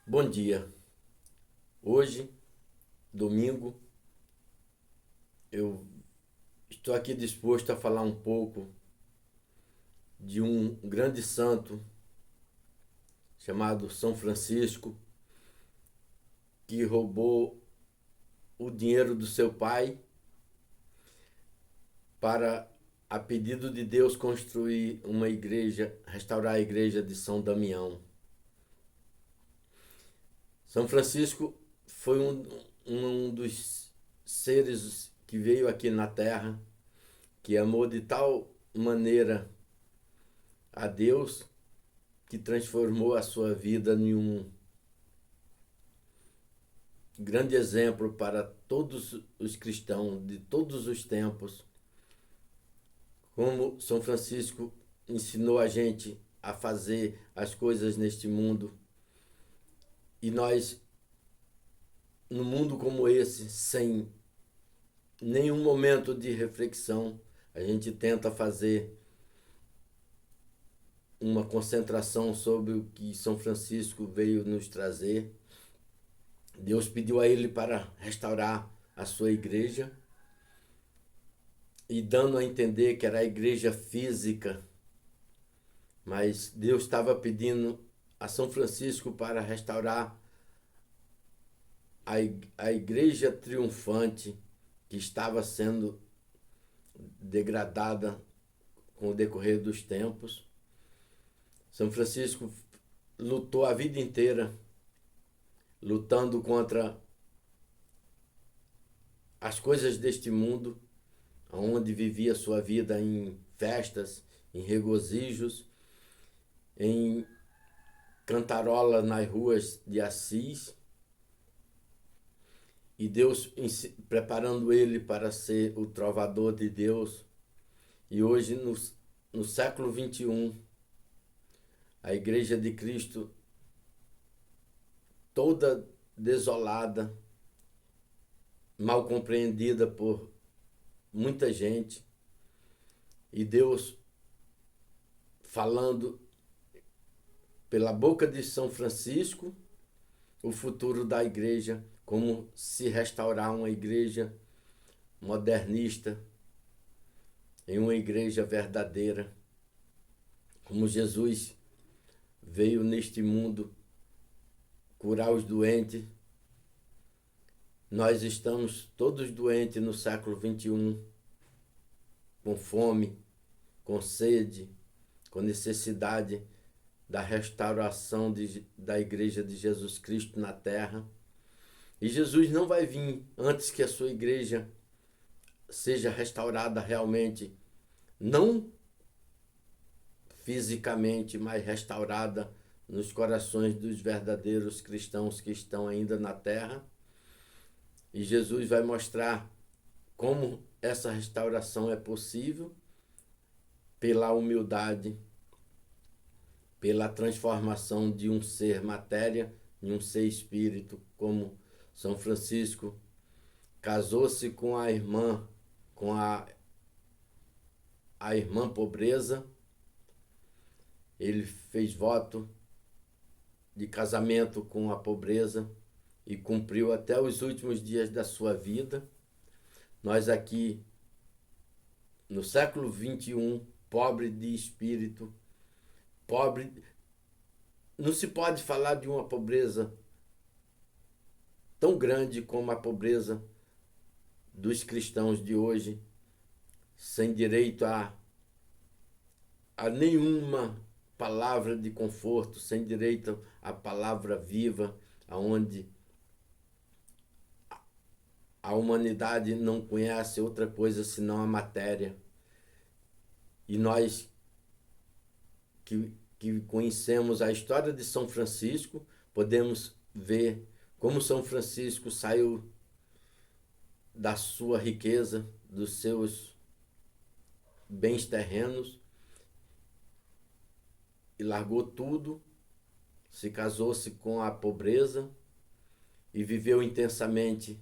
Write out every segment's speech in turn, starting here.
Bom dia. Hoje, domingo, eu estou aqui disposto a falar um pouco de um grande santo chamado São Francisco, que roubou o dinheiro do seu pai para, a pedido de Deus, construir uma igreja, restaurar a igreja de São Damião. São Francisco foi um dos seres que veio aqui na Terra, que amou de tal maneira a Deus que transformou a sua vida em um grande exemplo para todos os cristãos de todos os tempos. Como São Francisco ensinou a gente a fazer as coisas neste mundo, e nós, num mundo como esse, sem nenhum momento de reflexão, a gente tenta fazer uma concentração sobre o que São Francisco veio nos trazer. Deus pediu a ele para restaurar a sua igreja, e dando a entender que era a igreja física, mas Deus estava pedindo a São Francisco para restaurar a igreja triunfante, que estava sendo degradada com o decorrer dos tempos. São Francisco lutou a vida inteira, lutando contra as coisas deste mundo, onde vivia sua vida em festas, em regozijos, em cantarola nas ruas de Assis, e Deus preparando ele para ser o trovador de Deus. E hoje, no século XXI, a Igreja de Cristo, toda desolada, mal compreendida por muita gente, e Deus falando pela boca de São Francisco o futuro da igreja, como se restaurar uma igreja modernista em uma igreja verdadeira, como Jesus veio neste mundo curar os doentes. Nós estamos todos doentes no século XXI, com fome, com sede, com necessidade da restauração da igreja de Jesus Cristo na terra. E Jesus não vai vir antes que a sua igreja seja restaurada realmente, não fisicamente, mas restaurada nos corações dos verdadeiros cristãos que estão ainda na terra. E Jesus vai mostrar como essa restauração é possível pela humildade, pela transformação de um ser matéria em um ser espírito, como São Francisco casou-se com a irmã, com a irmã pobreza. Ele fez voto de casamento com a pobreza e cumpriu até os últimos dias da sua vida. Nós aqui, no século XXI, pobre de espírito, pobre, não se pode falar de uma pobreza tão grande como a pobreza dos cristãos de hoje, sem direito a nenhuma palavra de conforto, sem direito à palavra viva, aonde a humanidade não conhece outra coisa senão a matéria. E nós que conhecemos a história de São Francisco, podemos ver como São Francisco saiu da sua riqueza, dos seus bens terrenos, e largou tudo, se casou-se com a pobreza e viveu intensamente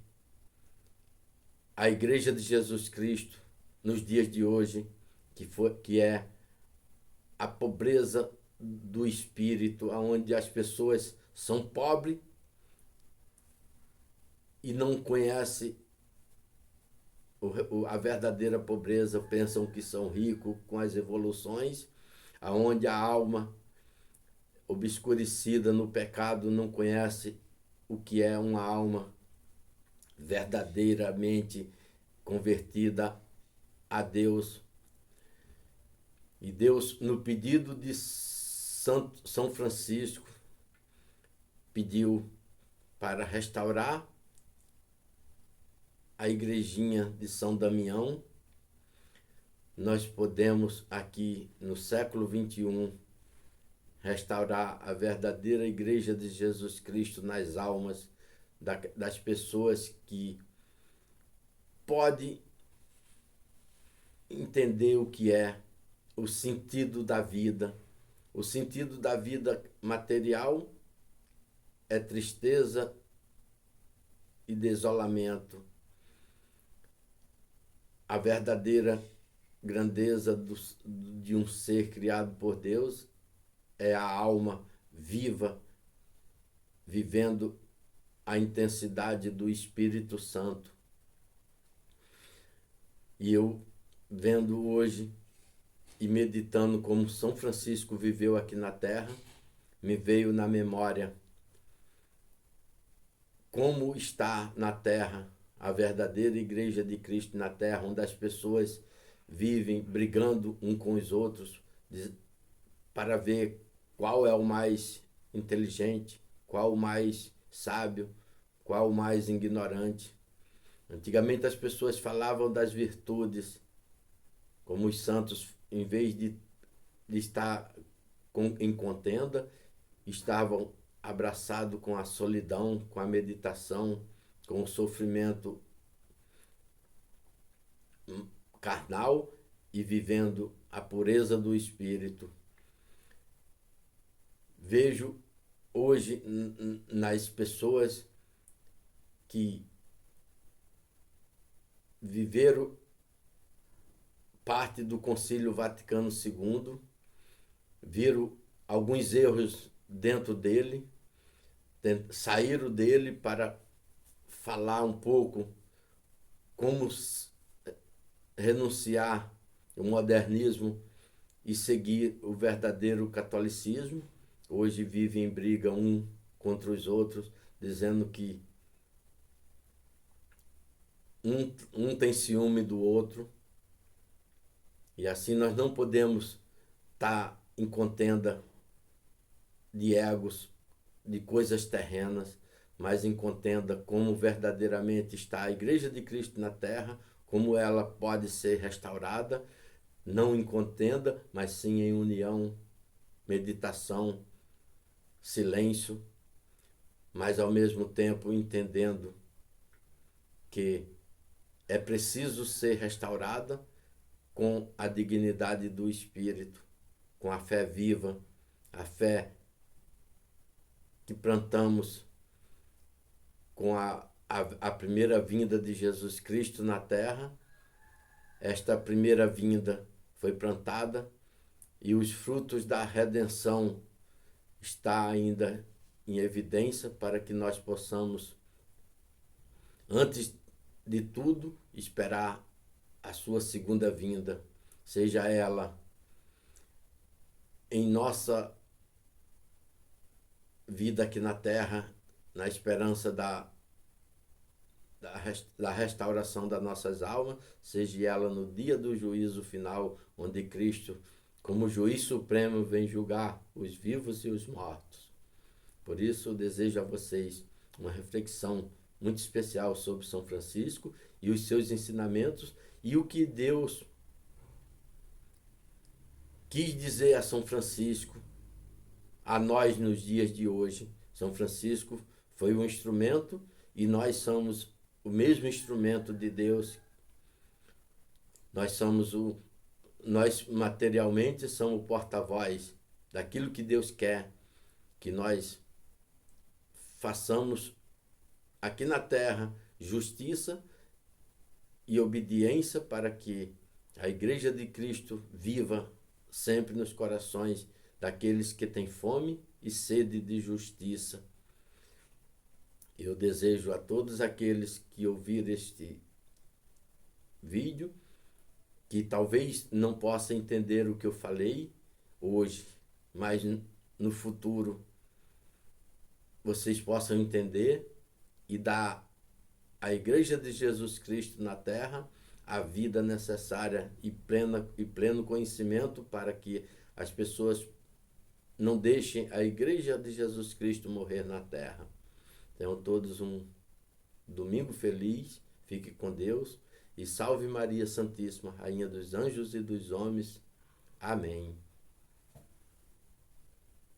a Igreja de Jesus Cristo nos dias de hoje, que é a pobreza do espírito, onde as pessoas são pobres e não conhecem a verdadeira pobreza, pensam que são ricos com as evoluções, aonde a alma obscurecida no pecado não conhece o que é uma alma verdadeiramente convertida a Deus. E Deus, no pedido de São Francisco, pediu para restaurar a igrejinha de São Damião. Nós podemos aqui no século XXI restaurar a verdadeira igreja de Jesus Cristo nas almas das pessoas que podem entender o que é o sentido da vida. O sentido da vida material é tristeza e desolamento. A verdadeira grandeza de um ser criado por Deus é a alma viva, vivendo a intensidade do Espírito Santo. E eu, vendo hoje e meditando como São Francisco viveu aqui na Terra, me veio na memória como está na Terra a verdadeira Igreja de Cristo na Terra, onde as pessoas vivem brigando um com os outros para ver qual é o mais inteligente, qual o mais sábio, qual o mais ignorante. Antigamente as pessoas falavam das virtudes, como os santos, em vez de estar em contenda, estavam abraçados com a solidão, com a meditação, com o sofrimento carnal e vivendo a pureza do espírito. Vejo hoje nas pessoas que viveram parte do Concílio Vaticano II, viram alguns erros dentro dele, saíram dele para falar um pouco como renunciar ao modernismo e seguir o verdadeiro catolicismo. Hoje vivem em briga um contra os outros, dizendo que um tem ciúme do outro. E assim nós não podemos estar em contenda de egos, de coisas terrenas, mas em contenda como verdadeiramente está a Igreja de Cristo na Terra, como ela pode ser restaurada, não em contenda, mas sim em união, meditação, silêncio, mas ao mesmo tempo entendendo que é preciso ser restaurada com a dignidade do espírito, com a fé viva, a fé que plantamos com a primeira vinda de Jesus Cristo na Terra. Esta primeira vinda foi plantada e os frutos da redenção está ainda em evidência para que nós possamos, antes de tudo, esperar a sua segunda vinda, seja ela em nossa vida aqui na Terra, na esperança da restauração das nossas almas, seja ela no dia do juízo final, onde Cristo, como juiz supremo, vem julgar os vivos e os mortos. Por isso, eu desejo a vocês uma reflexão muito especial sobre São Francisco e os seus ensinamentos e o que Deus quis dizer a São Francisco, a nós nos dias de hoje. São Francisco foi um instrumento e nós somos o mesmo instrumento de Deus. Nós materialmente somos o porta-voz daquilo que Deus quer que nós façamos aqui na Terra, justiça e obediência para que a Igreja de Cristo viva sempre nos corações daqueles que têm fome e sede de justiça. Eu desejo a todos aqueles que ouviram este vídeo, que talvez não possam entender o que eu falei hoje, mas no futuro vocês possam entender e dar à Igreja de Jesus Cristo na Terra a vida necessária e pleno conhecimento para que as pessoas não deixem a Igreja de Jesus Cristo morrer na Terra. Tenham todos um domingo feliz, fique com Deus e salve Maria Santíssima, Rainha dos Anjos e dos Homens. Amém.